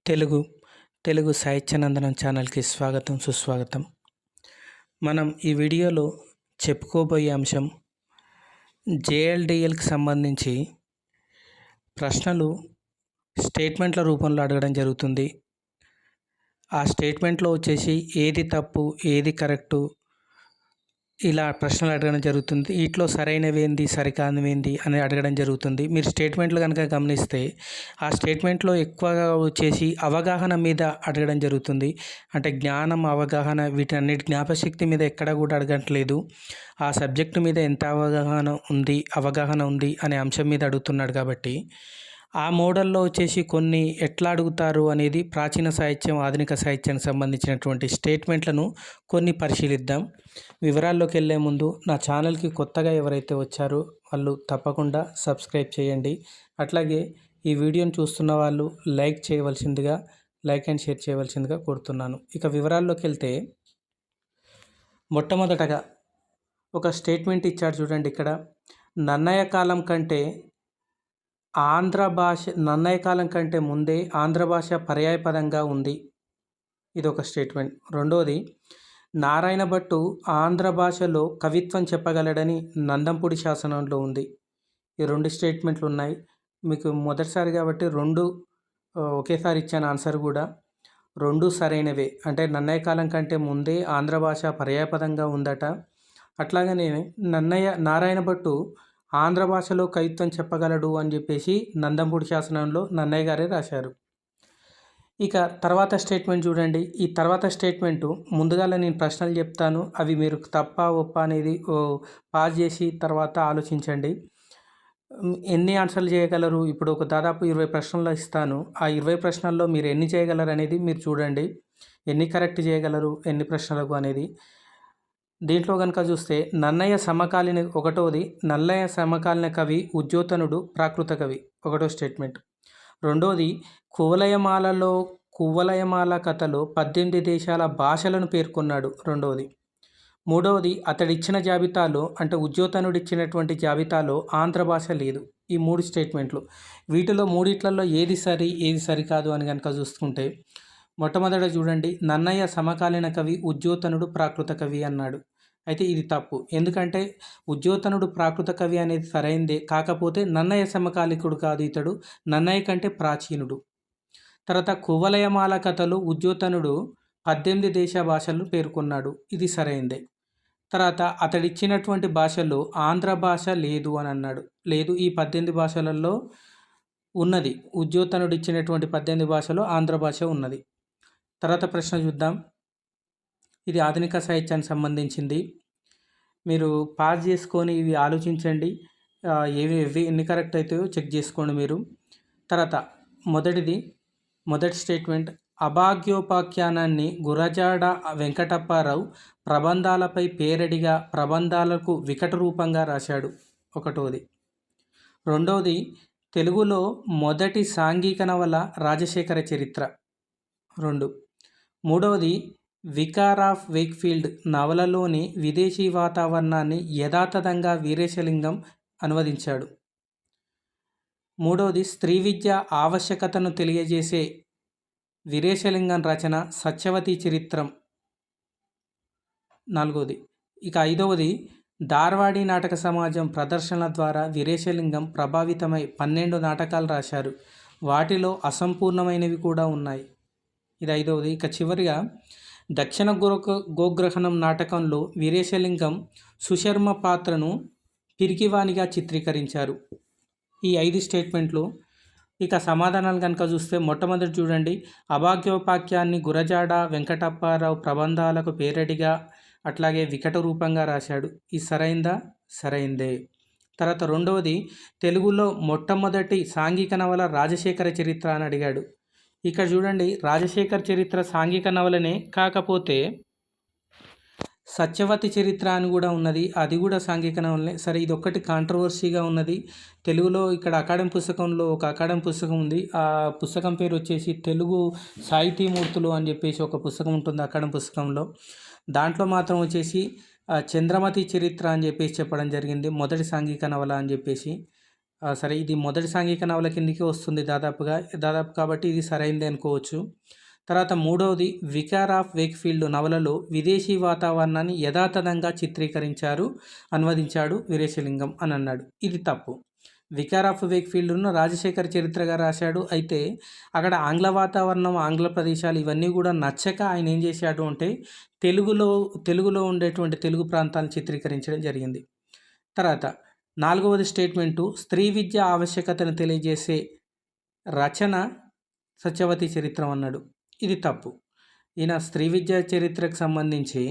తెలుగు తెలుగు సాహిత్యనందనం ఛానల్కి స్వాగతం సుస్వాగతం. మనం ఈ వీడియోలో చెప్పుకోబోయే అంశం జేఎల్డిఎల్కి సంబంధించి ప్రశ్నలు స్టేట్మెంట్ల రూపంలో అడగడం జరుగుతుంది. ఆ స్టేట్మెంట్లో వచ్చేసి ఏది తప్పు ఏది కరెక్టు ఇలా ప్రశ్నలు అడగడం జరుగుతుంది. వీటిలో సరైనవి ఏంది సరికానివి ఏంది అని అడగడం జరుగుతుంది. మీరు స్టేట్మెంట్లు కనుక గమనిస్తే ఆ స్టేట్మెంట్లో ఎక్కువగా వచ్చేసి అవగాహన మీద అడగడం జరుగుతుంది. అంటే జ్ఞానం, అవగాహన వీటన్నిటి జ్ఞాపశక్తి మీద ఎక్కడ కూడా అడగట్లేదు. ఆ సబ్జెక్టు మీద ఎంత అవగాహన ఉంది అనే అంశం మీద అడుగుతున్నాడు. కాబట్టి ఆ మోడల్లో వచ్చేసి కొన్ని ఎట్లా అడుగుతారు అనేది ప్రాచీన సాహిత్యం, ఆధునిక సాహిత్యానికి సంబంధించినటువంటి స్టేట్మెంట్లను కొన్ని పరిశీలిద్దాం. వివరాల్లోకి వెళ్ళే ముందు నా ఛానల్కి కొత్తగా ఎవరైతే వచ్చారో వాళ్ళు తప్పకుండా సబ్స్క్రైబ్ చేయండి. అట్లాగే ఈ వీడియోని చూస్తున్న వాళ్ళు లైక్ అండ్ షేర్ చేయవలసిందిగా కోరుతున్నాను. ఇక వివరాల్లోకి వెళ్తే మొట్టమొదటగా ఒక స్టేట్మెంట్ ఇచ్చాడు చూడండి. ఇక్కడ నన్నయ కాలం కంటే ముందే ఆంధ్ర భాష పర్యాయపదంగా ఉంది. ఇది ఒక స్టేట్మెంట్. రెండోది, నారాయణ భట్టు ఆంధ్ర భాషలో కవిత్వం చెప్పగలడని నందంపూడి శాసనంలో ఉంది. ఈ రెండు స్టేట్మెంట్లు ఉన్నాయి. మీకు మొదటిసారి కాబట్టి రెండు ఒకేసారి ఇచ్చాను. ఆన్సర్ కూడా రెండు సరైనవే. అంటే నన్నయ్య కాలం కంటే ముందే ఆంధ్ర భాష పర్యాయపదంగా ఉందట. అట్లాగనే నారాయణ భట్టు ఆంధ్ర భాషలో కవిత్వం చెప్పగలడు అని చెప్పేసి నందంపూడి శాసనంలో నన్నయ్య గారే రాశారు. ఇక తర్వాత స్టేట్మెంట్ చూడండి. ఈ తర్వాత స్టేట్మెంటు ముందుగా నేను ప్రశ్నలు చెప్తాను, అవి మీరు తప్ప ఒప్ప అనేది పాజ్ చేసి తర్వాత ఆలోచించండి. ఎన్ని ఆన్సర్లు చేయగలరు, ఇప్పుడు ఒక దాదాపు 20 ప్రశ్నలు ఇస్తాను. ఆ 20 ప్రశ్నల్లో మీరు ఎన్ని చేయగలరు అనేది మీరు చూడండి. ఎన్ని కరెక్ట్ చేయగలరు ఎన్ని ప్రశ్నలకు అనేది. దీంట్లో కనుక చూస్తే నన్నయ్య సమకాలీన కవి ఉద్యోతనుడు ప్రాకృత కవి, ఒకటో స్టేట్మెంట్. రెండోది, కువలయమాల కథలో 18 దేశాల భాషలను పేర్కొన్నాడు, రెండవది. మూడవది, అతడిచ్చిన జాబితాలో అంటే ఉద్యోతనుడు ఇచ్చినటువంటి జాబితాలో ఆంధ్ర భాష లేదు. ఈ మూడు స్టేట్మెంట్లు. వీటిలో మూడిట్లలో ఏది సరి ఏది సరికాదు అని కనుక చూసుకుంటే మొట్టమొదట చూడండి, నన్నయ్య సమకాలీన కవి ఉద్యోతనుడు ప్రాకృత కవి అన్నాడు. అయితే ఇది తప్పు. ఎందుకంటే ఉద్యోతనుడు ప్రాకృత కవి అనేది సరైందే. కాకపోతే నన్నయ్య సమకాలికుడు కాదు, ఇతడు నన్నయ్య కంటే ప్రాచీనుడు. తర్వాత కువలయమాల కథలు ఉద్యోతనుడు 18 దేశ భాషలను పేర్కొన్నాడు, ఇది సరైందే. తర్వాత అతడిచ్చినటువంటి భాషలో ఆంధ్ర భాష లేదు అని అన్నాడు. లేదు, ఈ 18 భాషలలో ఉన్నది. ఉద్యోతనుడు ఇచ్చినటువంటి 18 భాషలో ఆంధ్ర భాష ఉన్నది. తర్వాత ప్రశ్న చూద్దాం. ఇది ఆధునిక సాహిత్యానికి సంబంధించింది. మీరు పాజ్ చేసుకొని ఇవి ఆలోచించండి. ఎన్ని కరెక్ట్ అవుతాయో చెక్ చేసుకోండి మీరు. తర్వాత మొదటి స్టేట్మెంట్, అభాగ్యోపాఖ్యానాన్ని గురజాడ వెంకటప్పారావు ప్రబంధాలపై పేరడిగా ప్రబంధాలకు వికట రూపంగా రాశాడు, ఒకటోది. రెండవది, తెలుగులో మొదటి సాంఘిక నవల రాజశేఖర చరిత్ర, 2. మూడవది, వికార్ ఆఫ్ వేక్ఫీల్డ్ నవలలోని విదేశీ వాతావరణాన్ని యథాతథంగా వీరేశలింగం అనువదించాడు. మూడవది, స్త్రీ విద్య ఆవశ్యకతను తెలియజేసే వీరేశలింగం రచన సత్యవతి చరిత్రం, 4. ఇక 5వది, ధార్వాడి నాటక సమాజం ప్రదర్శనల ద్వారా వీరేశలింగం ప్రభావితమై 12 నాటకాలు రాశారు. వాటిలో అసంపూర్ణమైనవి కూడా ఉన్నాయి, ఇది 5వది. ఇక చివరిగా దక్షిణ గోగ్రహణం నాటకంలో వీరేశలింగం సుశర్మ పాత్రను పిరికివానిగా చిత్రీకరించారు. ఈ 5 స్టేట్మెంట్లు. ఇక సమాధానాలు కనుక చూస్తే మొట్టమొదటి చూడండి, అభాగ్యోపాఖ్యాన్ని గురజాడ వెంకటప్పారావు ప్రబంధాలకు పేరడిగా అట్లాగే వికట రూపంగా రాశాడు, ఇది సరైందా? సరైందే. తర్వాత రెండవది, తెలుగులో మొట్టమొదటి సాంఘిక నవల రాజశేఖర చరిత్ర అని అడిగాడు. ఇక్కడ చూడండి, రాజశేఖర్ చరిత్ర సాంఘిక నవలనే, కాకపోతే సత్యవతి చరిత్ర అని కూడా ఉన్నది, అది కూడా సాంఘిక నవలనే. సరే, ఇది ఒక్కటి కాంట్రవర్సీగా ఉన్నది. తెలుగులో ఇక్కడ అకాడమీ పుస్తకంలో ఒక అకాడమీ పుస్తకం ఉంది. ఆ పుస్తకం పేరు వచ్చేసి తెలుగు సాహితీమూర్తులు అని చెప్పేసి ఒక పుస్తకం ఉంటుంది అకాడమీ పుస్తకంలో. దాంట్లో మాత్రం వచ్చేసి చంద్రమతి చరిత్ర అని చెప్పేసి చెప్పడం జరిగింది, మొదటి సాంఘిక నవల అని చెప్పేసి. సరే ఇది మొదటి సాంఘిక నవల కిందికి వస్తుంది దాదాపు కాబట్టి ఇది సరైంది అనుకోవచ్చు. తర్వాత మూడవది వికార్ ఆఫ్ వేక్ఫీల్డ్ నవలలో విదేశీ వాతావరణాన్ని యథాతథంగా చిత్రీకరించారు, అనువదించాడు వీరేశలింగం అని అన్నాడు. ఇది తప్పు. వికార్ ఆఫ్ వేక్ఫీల్డ్ను రాజశేఖర్ చరిత్రగా రాశాడు. అయితే అక్కడ ఆంగ్ల వాతావరణం, ఆంగ్ల ప్రదేశాలు ఇవన్నీ కూడా నచ్చక ఆయన ఏం చేశాడు అంటే తెలుగులో ఉండేటువంటి తెలుగు ప్రాంతాలను చిత్రీకరించడం జరిగింది. తర్వాత నాలుగవది స్టేట్మెంటు స్త్రీ విద్య ఆవశ్యకతను తెలియజేసే రచన సత్యవతి చరిత్రం అన్నాడు. ఇది తప్పు. ఈయన స్త్రీ విద్య చరిత్రకు సంబంధించి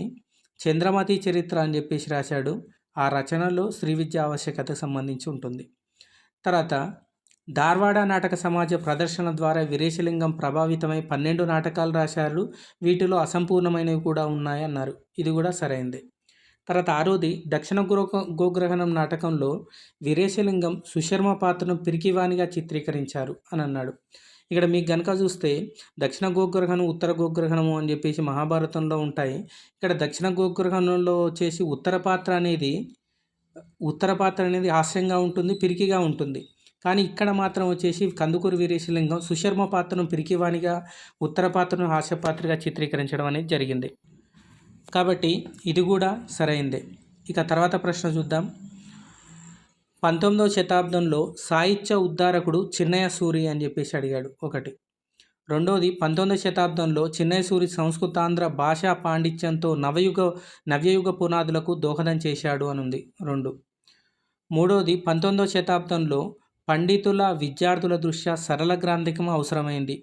చంద్రమతి చరిత్ర అని చెప్పేసి రాశాడు. ఆ రచనలో స్త్రీ విద్య ఆవశ్యకతకు సంబంధించి ఉంటుంది. తర్వాత ధార్వాడ నాటక సమాజ ప్రదర్శన ద్వారా వీరేశలింగం ప్రభావితమై 12 నాటకాలు రాశారు. వీటిలో అసంపూర్ణమైనవి కూడా ఉన్నాయి అన్నారు. ఇది కూడా సరైందే. తర్వాత ఆరోది దక్షిణ గోగ్రహణం నాటకంలో వీరేశలింగం సుశర్మ పాత్రను పిరికివానిగా చిత్రీకరించారు అని అన్నాడు. ఇక్కడ మీకు గనక చూస్తే దక్షిణ గోగ్రహణం, ఉత్తర గోగ్రహణము అని చెప్పేసి మహాభారతంలో ఉంటాయి. ఇక్కడ దక్షిణ గోగ్రహణంలో వచ్చేసి ఉత్తర పాత్ర అనేది హాస్యంగా ఉంటుంది, పిరికిగా ఉంటుంది. కానీ ఇక్కడ మాత్రం వచ్చేసి కందుకూరి వీరేశలింగం సుశర్మ పాత్రను పిరికివానిగా, ఉత్తర పాత్రను హాస్య పాత్రగా చిత్రీకరించడం అనేది జరిగింది. కాబట్టి ఇది కూడా సరైందే. ఇక తర్వాత ప్రశ్న చూద్దాం. 19వ శతాబ్దంలో సాహిత్య ఉద్ధారకుడు చిన్నయ సూరి అని చెప్పేసి అడిగాడు ఒకటి. రెండవది 19వ శతాబ్దంలో చిన్నయ సూరి సంస్కృతాంధ్ర భాషా పాండిత్యంతో నవ్యయుగ పునాదులకు దోహదం చేశాడు అని ఉంది 2. మూడవది 19వ శతాబ్దంలో పండితుల విద్యార్థుల దృష్ట్యా సరళ గ్రాంధికం అవసరమైంది.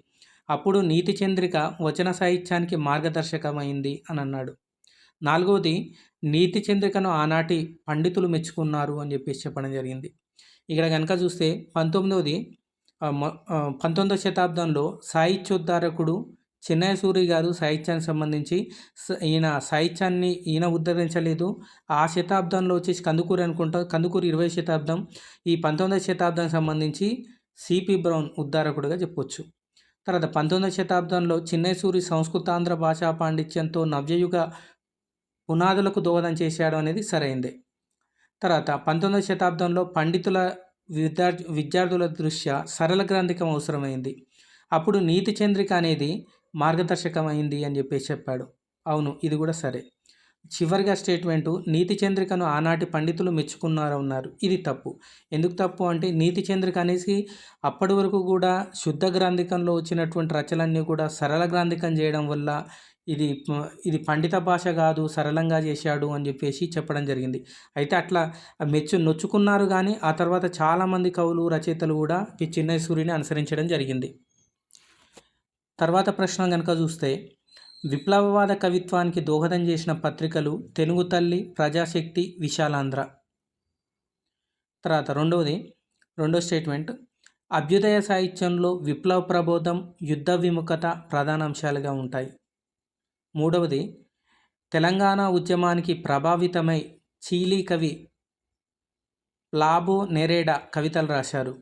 అప్పుడు నీతి చంద్రిక వచన సాహిత్యానికి మార్గదర్శకమైంది అని అన్నాడు. నాలుగవది నీతి చంద్రికను ఆనాటి పండితులు మెచ్చుకున్నారు అని చెప్పేసి చెప్పడం జరిగింది. ఇక్కడ కనుక చూస్తే 19వ శతాబ్దంలో సాహిత్యోద్ధారకుడు చిన్నయ సూరి గారు సాహిత్యానికి సంబంధించి ఈయన ఉద్ధరించలేదు. ఆ శతాబ్దంలో వచ్చేసి కందుకూరి అనుకుంటా, కందుకూరి 20వ శతాబ్దం. ఈ 19వ శతాబ్దానికి సంబంధించి సిపి బ్రౌన్ ఉద్ధారకుడుగా చెప్పొచ్చు. తర్వాత 19వ శతాబ్దంలో చిన్నయ సూరి సంస్కృతాంధ్ర భాషా పాండిత్యంతో నవ్యయుగ పునాదులకు దోహదం చేశాడు అనేది సరైందే. తర్వాత 19వ శతాబ్దంలో పండితుల విద్యార్థుల దృష్ట్యా సరళ గ్రంథికం అవసరమైంది. అప్పుడు నీతి చంద్రిక అనేది మార్గదర్శకమైంది అని చెప్పేసి చెప్పాడు. అవును, ఇది కూడా సరే. చివరిగా స్టేట్మెంటు నీతి చంద్రికను ఆనాటి పండితులు మెచ్చుకున్నారు అన్నారు. ఇది తప్పు. ఎందుకు తప్పు అంటే నీతి చంద్రిక అనేసి అప్పటి వరకు కూడా శుద్ధ గ్రంథికంలో వచ్చినటువంటి రచనలన్నీ కూడా సరళ గ్రంథికం చేయడం వల్ల ఇది పండిత భాష కాదు, సరళంగా చేశాడు అని చెప్పేసి చెప్పడం జరిగింది. అయితే అట్లా నొచ్చుకున్నారు. కానీ ఆ తర్వాత చాలామంది కవులు, రచయితలు కూడా ఈ చిన్నయ సూరిని అనుసరించడం జరిగింది. తర్వాత ప్రశ్న కనుక చూస్తే విప్లవవాద కవిత్వానికి దోహదం చేసిన పత్రికలు తెలుగు తల్లి, ప్రజాశక్తి, విశాలాంధ్ర. తర్వాత రెండో స్టేట్మెంట్ అభ్యుదయ సాహిత్యంలో విప్లవ ప్రబోధం, యుద్ధ విముఖత ప్రధాన అంశాలుగా ఉంటాయి. మూడవది తెలంగాణ ఉద్యమానికి ప్రభావితమై చీలీ కవి లాబో నెరేడా కవితలు రాశారు.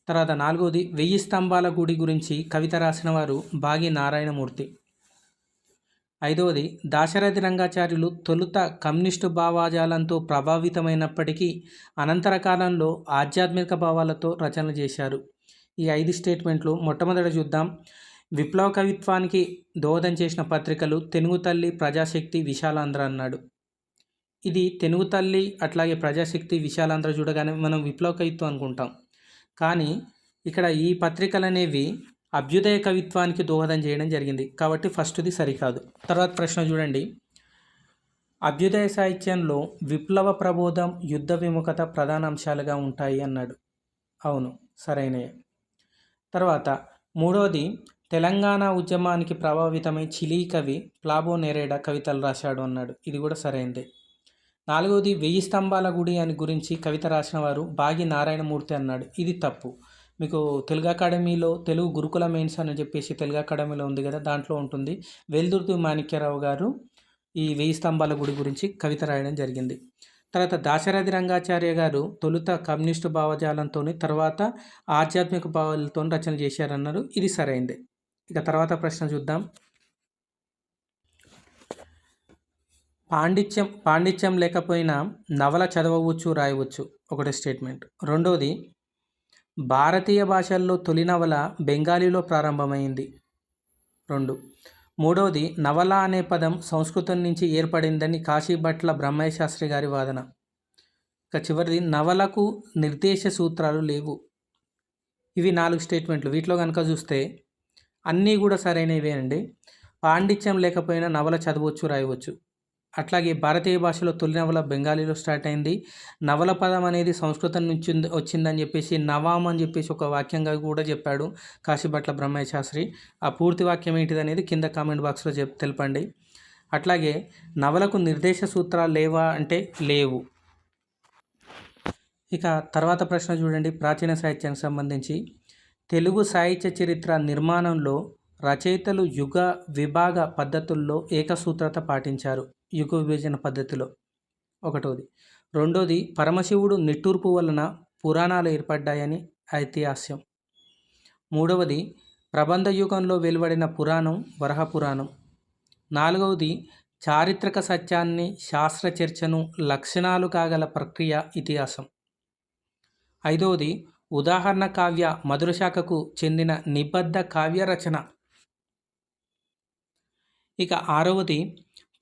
తర్వాత నాలుగవది 1000 స్తంభాల గుడి గురించి కవిత రాసిన వారు బాగి నారాయణమూర్తి. ఐదవది దాశరథి రంగాచార్యులు తొలుత కమ్యూనిస్టు భావాజాలంతో ప్రభావితమైనప్పటికీ అనంతర కాలంలో ఆధ్యాత్మిక భావాలతో రచనలు చేశారు. ఈ 5 స్టేట్మెంట్లు మొట్టమొదట చూద్దాం. విప్లవ కవిత్వానికి దోహదం చేసిన పత్రికలు తెలుగు తల్లి, ప్రజాశక్తి, విశాలాంధ్ర అన్నాడు. ఇది తెలుగు తల్లి అట్లాగే ప్రజాశక్తి, విశాలాంధ్ర చూడగానే మనం విప్లవ కవిత్వం అనుకుంటాం. కానీ ఇక్కడ ఈ పత్రికలు అనేవి అభ్యుదయ కవిత్వానికి దోహదం చేయడం జరిగింది. కాబట్టి ఫస్ట్ది సరికాదు. తర్వాత ప్రశ్న చూడండి. అభ్యుదయ సాహిత్యంలో విప్లవ ప్రబోధం, యుద్ధ విముఖత ప్రధాన అంశాలుగా ఉంటాయి అన్నాడు. అవును, సరైనయే. తర్వాత మూడవది తెలంగాణ ఉద్యమానికి ప్రభావితమై చిలీ కవి ప్లాబో నెరేడా కవితలు రాశాడు అన్నాడు. ఇది కూడా సరైందే. నాలుగవది 1000 స్తంభాల గుడి అని గురించి కవిత రాసిన వారు బాగి నారాయణమూర్తి అన్నాడు. ఇది తప్పు. మీకు తెలుగు అకాడమీలో తెలుగు గురుకుల మెయిన్స్ అని చెప్పేసి తెలుగు అకాడమీలో ఉంది కదా, దాంట్లో ఉంటుంది. వెల్దుర్తి మాణిక్యరావు గారు ఈ 1000 స్తంభాల గుడి గురించి కవిత రాయడం జరిగింది. తర్వాత దాశరథి రంగాచార్య గారు తొలుత కమ్యూనిస్టు భావజాలంతో తర్వాత ఆధ్యాత్మిక భావాలతో రచన చేశారన్నారు. ఇది సరైందే. ఇక తర్వాత ప్రశ్న చూద్దాం. పాండిత్యం లేకపోయినా నవల చదవవచ్చు, రాయవచ్చు. ఒకటి స్టేట్మెంట్. రెండోది, భారతీయ భాషల్లో తొలి నవల బెంగాలీలో ప్రారంభమైంది. 2. మూడవది, నవల అనే పదం సంస్కృతం నుంచి ఏర్పడిందని కాశీభట్ల బ్రహ్మయ్య శాస్త్రి గారి వాదన. ఇక చివరిది, నవలకు నిర్దేశ సూత్రాలు లేవు. ఇవి 4 స్టేట్మెంట్లు. వీటిలో కనుక చూస్తే అన్నీ కూడా సరైనవే అండి. పాండిత్యం లేకపోయినా నవల చదవచ్చు, రాయవచ్చు. అట్లాగే భారతీయ భాషలో తొలి నవల బెంగాలీలో స్టార్ట్ అయింది. నవల పదం అనేది సంస్కృతం నుంచి వచ్చిందని చెప్పేసి నవాం అని చెప్పేసి ఒక వాక్యంగా కూడా చెప్పాడు కాశీభట్ల బ్రహ్మయ్య శాస్త్రి. ఆ పూర్తి వాక్యం ఏంటిది అనేది కింద కామెంట్ బాక్స్లో తెలపండి. అట్లాగే నవలకు నిర్దేశ సూత్రాలు లేవా అంటే లేవు. ఇక తర్వాత ప్రశ్న చూడండి, ప్రాచీన సాహిత్యానికి సంబంధించి. తెలుగు సాహిత్య చరిత్ర నిర్మాణంలో రచయితలు యుగ విభాగ పద్ధతుల్లో ఏకసూత్రత పాటించారు. యుగ విభజన పద్ధతిలో. ఒకటోది. రెండోది, పరమశివుడు నిట్టూర్పు వలన పురాణాలు ఏర్పడ్డాయని ఐతిహాస్యం. మూడవది, ప్రబంధ యుగంలో వెలువడిన పురాణం వరహ పురాణం. నాలుగవది, చారిత్రక సత్యాన్ని, శాస్త్ర చర్చను లక్షణాలు కాగల ప్రక్రియ ఇతిహాసం. ఐదవది, ఉదాహరణ కావ్య మధుర శాఖకు చెందిన నిబద్ధ కావ్య రచన. ఇక ఆరవది,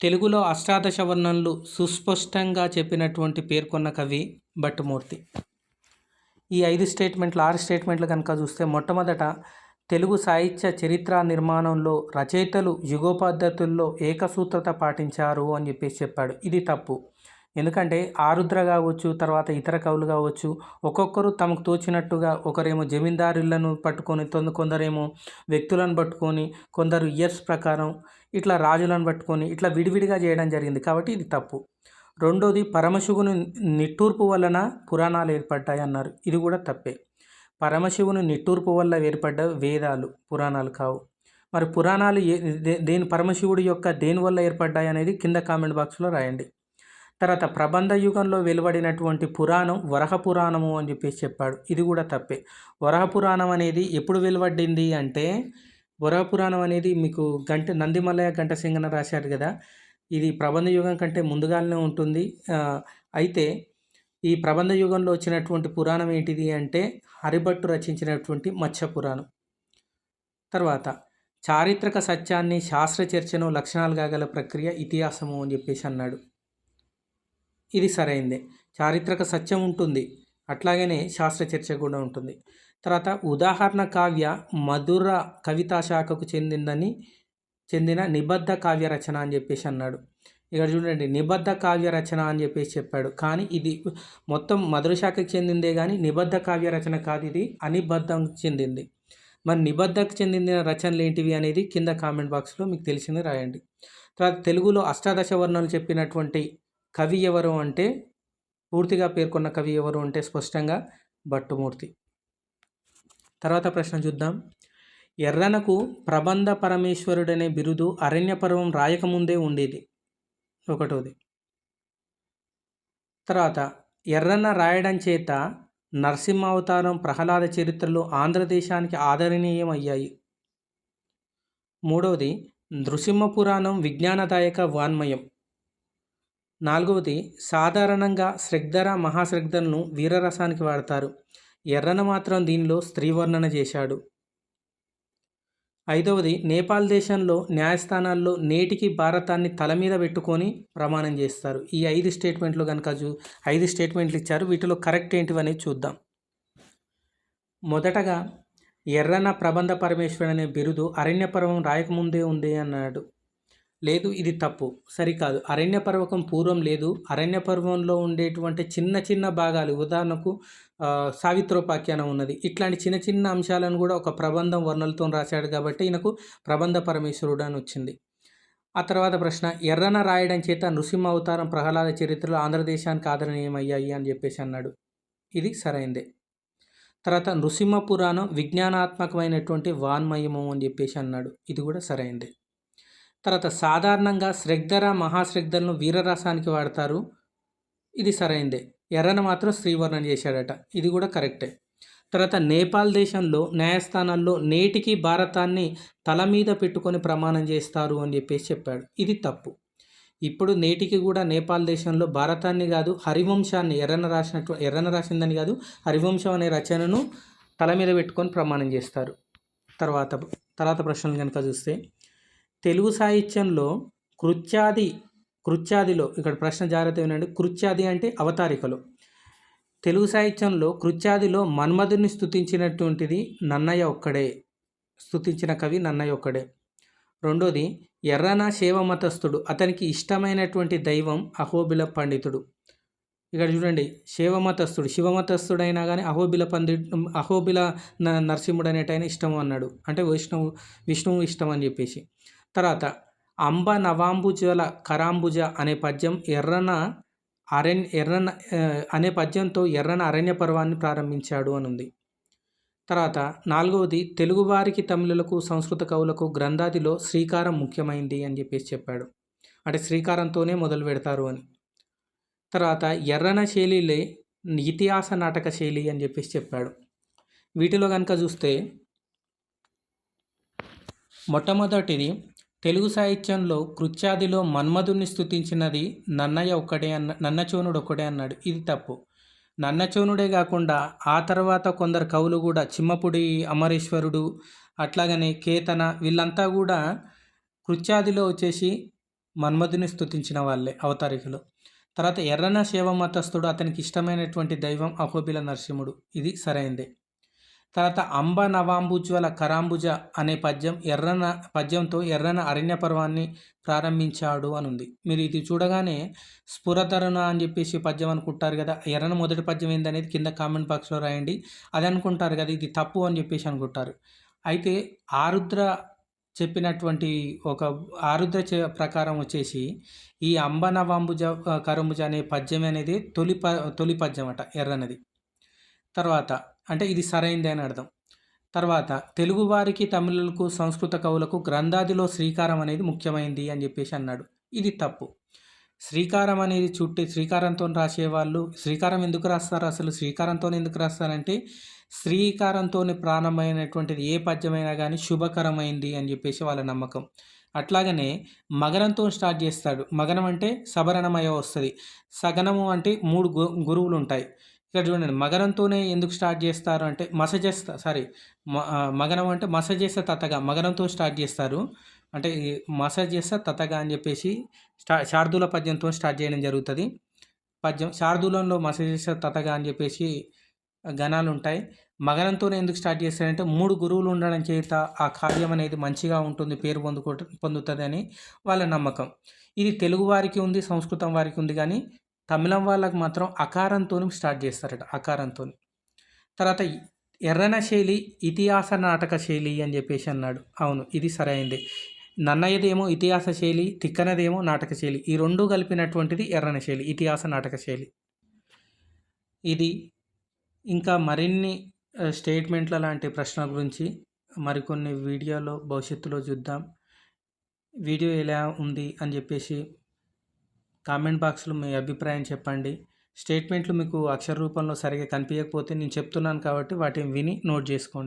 తెలుగులో అష్టాదశ వర్ణనలు సుస్పష్టంగా చెప్పినటువంటి పేర్కొన్న కవి భట్టుమూర్తి. ఈ 6 స్టేట్మెంట్లు కనుక చూస్తే, మొట్టమొదట తెలుగు సాహిత్య చరిత్ర నిర్మాణంలో రచయితలు యుగోపద్ధతుల్లో ఏకసూత్రత పాటించారు అని చెప్పేసి చెప్పాడు. ఇది తప్పు. ఎందుకంటే ఆరుద్ర కావచ్చు, తర్వాత ఇతర కవులు కావచ్చు, ఒక్కొక్కరు తమకు తోచినట్టుగా, ఒకరేమో జమీందారులను పట్టుకొని, కొందరేమో వ్యక్తులను పట్టుకొని, కొందరు ఇయర్స్ ప్రకారం ఇట్లా రాజులను పట్టుకొని ఇట్లా విడివిడిగా చేయడం జరిగింది. కాబట్టి ఇది తప్పు. రెండోది, పరమశివుని నిట్టూర్పు వలన పురాణాలు ఏర్పడ్డాయి అన్నారు. ఇది కూడా తప్పే. పరమశివుని నిట్టూర్పు వల్ల ఏర్పడ్డ వేదాలు, పురాణాలు కావు. మరి పురాణాలు పరమశివుడి యొక్క దేని వల్ల ఏర్పడ్డాయి అనేది కింద కామెంట్ బాక్స్లో రాయండి. తర్వాత ప్రబంధ యుగంలో వెలువడినటువంటి పురాణం వరహ పురాణము అని చెప్పేసి చెప్పాడు. ఇది కూడా తప్పే. వరహ పురాణం అనేది ఎప్పుడు వెలువడింది అంటే, వరహ పురాణం అనేది మీకు నందిమల్లయ్య ఘంటసింగన రాశారు కదా, ఇది ప్రబంధ యుగం కంటే ముందుగానే ఉంటుంది. అయితే ఈ ప్రబంధ యుగంలో వచ్చినటువంటి పురాణం ఏంటిది అంటే హరిభట్టు రచించినటువంటి మత్స్య పురాణం. తర్వాత చారిత్రక సత్యాన్ని, శాస్త్ర చర్చను లక్షణాలుగా గల ప్రక్రియ ఇతిహాసము అని చెప్పేసి అన్నాడు. ఇది సరైందే. చారిత్రక సత్యం ఉంటుంది, అట్లాగనే శాస్త్ర చర్చ కూడా ఉంటుంది. తర్వాత ఉదాహరణ కావ్య మధుర కవితా శాఖకు చెందిన నిబద్ధ కావ్య రచన అని చెప్పేసి అన్నాడు. ఇక్కడ చూడండి, నిబద్ధ కావ్య రచన అని చెప్పేసి చెప్పాడు. కానీ ఇది మొత్తం మధుర శాఖకు చెందిందే కానీ నిబద్ధ కావ్య రచన కాదు, ఇది అనిబద్ధంకు చెందింది. మరి నిబద్ధకు చెందిన రచనలు ఏంటివి అనేది కింద కామెంట్ బాక్స్లో మీకు తెలిసింది రాయండి. తర్వాత తెలుగులో అష్టాదశ వర్ణాలు చెప్పినటువంటి కవి ఎవరు అంటే, పూర్తిగా పేర్కొన్న కవి ఎవరు అంటే స్పష్టంగా భట్టుమూర్తి. తర్వాత ప్రశ్న చూద్దాం. ఎర్రనకు ప్రబంధ పరమేశ్వరుడనే బిరుదు అరణ్యపర్వం రాయకముందే ఉండేది. ఒకటోది. తర్వాత ఎర్రన్న రాయడం చేత నరసింహావతారం, ప్రహ్లాద చరిత్రలు ఆంధ్రదేశానికి ఆదరణీయం అయ్యాయి. మూడవది, నృసింహ పురాణం విజ్ఞానదాయక వాన్మయం. నాలుగవది, సాధారణంగా శ్రగ్ధర, మహాశ్రగ్ధలను వీరరసానికి వాడతారు. ఎర్రన మాత్రం దీనిలో స్త్రీవర్ణన చేశాడు. ఐదవది, నేపాల్ దేశంలో న్యాయస్థానాల్లో నేటికి భారతాన్ని తల మీద పెట్టుకొని ప్రమాణం చేస్తారు. ఈ 5 స్టేట్మెంట్లు కనుక 5 స్టేట్మెంట్లు ఇచ్చారు. వీటిలో కరెక్ట్ ఏంటివనేది చూద్దాం. మొదటగా ఎర్రన ప్రబంధ పరమేశ్వరుడు అనే బిరుదు అరణ్యపర్వం రాయకముందే ఉంది అన్నాడు. లేదు, ఇది తప్పు, సరికాదు. అరణ్యపర్వకం పూర్వం లేదు. అరణ్యపర్వంలో ఉండేటువంటి చిన్న చిన్న భాగాలు, ఉదాహరణకు సావిత్రోపాఖ్యానం ఉన్నది. ఇట్లాంటి చిన్న చిన్న అంశాలను కూడా ఒక ప్రబంధం వర్ణలతో రాశాడు కాబట్టి ఈయనకు ప్రబంధ పరమేశ్వరుడు అని వచ్చింది. ఆ తర్వాత ప్రశ్న, ఎర్రన రాయడం చేత నృసింహ అవతారం, ప్రహ్లాద చరిత్రలు ఆంధ్రదేశానికి ఆదరణీయమయ్యాయి అని చెప్పేసి అన్నాడు. ఇది సరైందే. తర్వాత నృసింహ పురాణం విజ్ఞానాత్మకమైనటువంటి వాన్మయము అని చెప్పేసి అన్నాడు. ఇది కూడా సరైందే. తర్వాత సాధారణంగా శ్రగ్ధర, మహాశ్రగ్ధలను వీరరసానికి వాడతారు. ఇది సరైందే. ఎర్రన మాత్రం స్త్రీవర్ణన చేశాడట. ఇది కూడా కరెక్టే. తర్వాత నేపాల్ దేశంలో న్యాయస్థానాల్లో నేటికి భారతాన్ని తల మీద పెట్టుకొని ప్రమాణం చేస్తారు అని చెప్పేసి చెప్పాడు. ఇది తప్పు. ఇప్పుడు నేటికి కూడా నేపాల్ దేశంలో భారతాన్ని కాదు హరివంశాన్ని ఎర్రన రాసిందని కాదు హరివంశం అనే రచనను తల మీద పెట్టుకొని ప్రమాణం చేస్తారు. తర్వాత తర్వాత ప్రశ్నలు కనుక చూస్తే తెలుగు సాహిత్యంలో కృత్యాదిలో ఇక్కడ ప్రశ్న జాగ్రత్త ఏనండి. కృత్యాది అంటే అవతారికలు. తెలుగు సాహిత్యంలో కృత్యాదిలో మన్మధుని స్తుతించినటువంటిది నన్నయ్య ఒక్కడే. స్తుతించిన కవి నన్నయ్య ఒక్కడే. రెండోది ఎర్రన శైవమతస్థుడు, అతనికి ఇష్టమైనటువంటి దైవం అహోబిల పండితుడు. ఇక్కడ చూడండి, శైవమతస్థుడు శివమతస్థుడైనా కానీ అహోబిల నరసింహుడు అనేటైన ఇష్టం అన్నాడు, అంటే విష్ణువు ఇష్టం అని చెప్పేసి. తర్వాత అంబ నవాంబుజల కరాంబుజ అనే పద్యం అనే పద్యంతో ఎర్రన అరణ్య పర్వాన్ని ప్రారంభించాడు అని ఉంది. తర్వాత నాలుగవది తెలుగువారికి తమిళులకు సంస్కృత కవులకు గ్రంథాదిలో శ్రీకారం ముఖ్యమైంది అని చెప్పేసి చెప్పాడు, అంటే శ్రీకారంతోనే మొదలు పెడతారు అని. తర్వాత ఎర్రన శైలిలే ఇతిహాస నాటక శైలి అని చెప్పేసి చెప్పాడు. వీటిలో కనుక చూస్తే మొట్టమొదటిది తెలుగు సాహిత్యంలో కృత్యాదిలో మన్మధుని స్తుతించినది నన్నచోనుడు ఒక్కడే అన్నాడు. ఇది తప్పు. నన్నచోనుడే కాకుండా ఆ తర్వాత కొందరు కవులు కూడా చిమ్మపుడి అమరేశ్వరుడు, అట్లాగనే కేతన, వీళ్ళంతా కూడా కృత్యాదిలో వచ్చేసి మన్మధుని స్తుతించిన వాళ్ళే అవతారికలు. తర్వాత ఎర్రన శైవమతస్థుడు, అతనికి ఇష్టమైనటువంటి దైవం అహోబిల నరసింహుడు, ఇది సరైందే. తర్వాత అంబ నవాంబుజ్వల కరాంబుజ అనే పద్యంతో ఎర్రన అరణ్య పర్వాన్ని ప్రారంభించాడు అని ఉంది. మీరు ఇది చూడగానే స్ఫురతరుణ అని చెప్పేసి పద్యం అనుకుంటారు కదా, ఎర్రన మొదటి పద్యం ఏందనేది కింద కామెంట్ బాక్స్లో రాయండి. అది అనుకుంటారు కదా, ఇది తప్పు అని చెప్పేసి అనుకుంటారు. అయితే ఆరుద్ర చెప్పినటువంటి ప్రకారం వచ్చేసి ఈ అంబ నవాంబుజ కరంబుజ అనే పద్యం అనేది తొలి పద్యం అట ఎర్రనది. తర్వాత అంటే ఇది సరైందే అని అర్థం. తర్వాత తెలుగువారికి తమిళులకు సంస్కృత కవులకు గ్రంథాదిలో శ్రీకారం అనేది ముఖ్యమైంది అని చెప్పేసి అన్నాడు. ఇది తప్పు. శ్రీకారం అనేది శ్రీకారంతో రాసేవాళ్ళు శ్రీకారం ఎందుకు రాస్తారు, అసలు శ్రీకారంతో ఎందుకు రాస్తారంటే శ్రీకారంతో ప్రారంభమైనటువంటిది ఏ పద్యమైనా కానీ శుభకరమైంది అని చెప్పేసి వాళ్ళ నమ్మకం. అట్లాగనే మగనంతో స్టార్ట్ చేస్తాడు. మగనం అంటే సబరణమయ వస్తుంది. సగనము అంటే 3 గురువులు ఉంటాయి. ఇక్కడ చూడండి, మగనంతోనే ఎందుకు స్టార్ట్ చేస్తారు అంటే మగనం అంటే మసజేస్త తతగా, మగనంతో స్టార్ట్ చేస్తారు. అంటే మసజేస్త తతగా అని చెప్పేసి శార్దూల పద్యంతో స్టార్ట్ చేయడం జరుగుతుంది. శార్దూలంలో మసజేస్త తతగా అని చెప్పేసి గణాలు ఉంటాయి. మగనంతోనే ఎందుకు స్టార్ట్ చేస్తారంటే 3 గురువులు ఉండడం చేత ఆ కావ్యం అనేది మంచిగా ఉంటుంది, పేరు పొందుతుంది అని వాళ్ళ నమ్మకం. ఇది తెలుగు వారికి ఉంది, సంస్కృతం వారికి ఉంది, కానీ తమిళం వాళ్ళకి మాత్రం అకారంతో స్టార్ట్ చేస్తారట, అకారంతో. తర్వాత ఎర్రన శైలి ఇతిహాస నాటక శైలి అని చెప్పేసి అన్నాడు. అవును, ఇది సరైంది. నన్నయ్యదేమో ఇతిహాస శైలి, తిక్కనదేమో నాటక శైలి, ఈ రెండు కలిపినటువంటిది ఎర్రన శైలి, ఇతిహాస నాటక శైలి. ఇది ఇంకా మరిన్ని స్టేట్మెంట్ల లాంటి ప్రశ్నల గురించి మరికొన్ని వీడియోలో భవిష్యత్తులో చూద్దాం. వీడియో ఎలా ఉంది అని చెప్పేసి కామెంట్ బాక్స్లో మీ అభిప్రాయం చెప్పండి. స్టేట్మెంట్లు మీకు అక్షర రూపంలో సరిగా కనిపించకపోతే నేను చెప్తున్నాను కాబట్టి వాటిని విని నోట్ చేసుకోండి.